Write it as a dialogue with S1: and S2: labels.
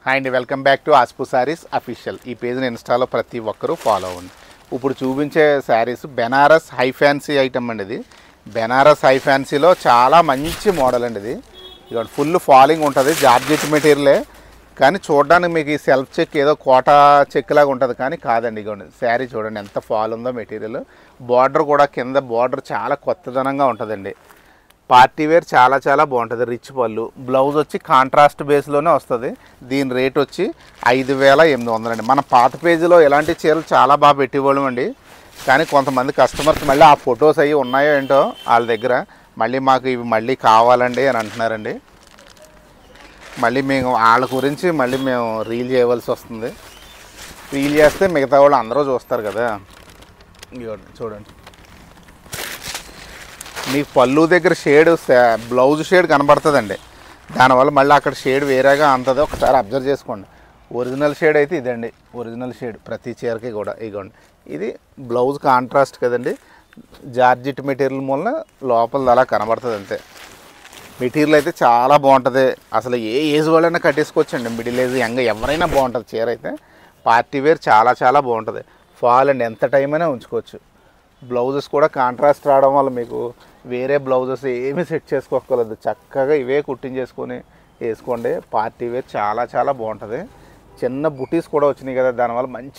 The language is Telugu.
S1: హాయ్ అండి, welcome back to Aspu Sarees official. ఈ పేజ్ని ఇన్స్టాలో ప్రతి ఒక్కరూ ఫాలో అవ్వండి. ఇప్పుడు చూపించే sarees Banaras high fancy item అండి. ఇది బెనారస్ హై ఫ్యాన్సీలో చాలా మంచి మోడల్ అండి. ఇది ఇక ఫుల్ ఫాలింగ్ ఉంటుంది, జార్జెట్ మెటీరియలే, కానీ చూడడానికి మీకు ఈ సెల్ఫ్ చెక్ ఏదో కోటా చెక్ లాగా ఉంటుంది, కానీ కాదండి. ఇగోండి శారీ చూడండి ఎంత ఫాల్ ఉందో మెటీరియల్. బార్డర్ కూడా కింద బార్డర్ చాలా కొత్తదనంగా ఉంటుందండి. పార్టీ వేర్ చాలా చాలా బాగుంటుంది. రిచ్ పళ్ళు, బ్లౌజ్ వచ్చి కాంట్రాస్ట్ బేస్లోనే వస్తుంది. దీని రేట్ వచ్చి 5,800 అండి. మన పాత పేజీలో ఇలాంటి చీరలు చాలా బాగా పెట్టేవాళ్ళం అండి, కానీ కొంతమంది కస్టమర్స్ మళ్ళీ ఆ ఫొటోస్ అవి ఉన్నాయో ఏంటో వాళ్ళ దగ్గర మళ్ళీ మాకు ఇవి మళ్ళీ కావాలండి అని అంటున్నారండి. మళ్ళీ మేము వాళ్ళ గురించి మళ్ళీ మేము రీల్ చేయవలసి వస్తుంది. రీల్ చేస్తే మిగతా వాళ్ళు అందరూ చూస్తారు కదా. చూడండి, మీకు పళ్ళు దగ్గర షేడ్ బ్లౌజ్ షేడ్ కనబడుతుందండి, దానివల్ల మళ్ళీ అక్కడ షేడ్ వేరేగా అంతదో ఒకసారి అబ్జర్వ్ చేసుకోండి. ఒరిజినల్ షేడ్ అయితే ఇదండి, ఒరిజినల్ షేడ్ ప్రతి చీరకి కూడా. ఇగోండి, ఇది బ్లౌజ్ కాంట్రాస్ట్ కదండి, జార్జెట్ మెటీరియల్ మూలన లోపల అలా కనబడుతుంది అంతే. మెటీరియల్ అయితే చాలా బాగుంటుంది. అసలు ఏ ఏజ్ వాళ్ళైనా కట్టేసుకోవచ్చండి, మిడిల్ ఏజ్ యంగ్ ఎవరైనా బాగుంటుంది చీర అయితే. పార్టీ వేర్ చాలా చాలా బాగుంటుంది. ఫాల్ అండి, ఎంత టైం అయినా ఉంచుకోవచ్చు. బ్లౌజెస్ కూడా కాంట్రాస్ట్ రావడం వల్ల మీకు వేరే బ్లౌజెస్ ఏమీ సెట్ చేసుకోగలదు, చక్కగా ఇవే కుట్టించేసుకొని వేసుకోండి. పార్టీ వేర్ చాలా చాలా బాగుంటుంది. చిన్న బుటీస్ కూడా వచ్చినాయి కదా, దానివల్ల మంచి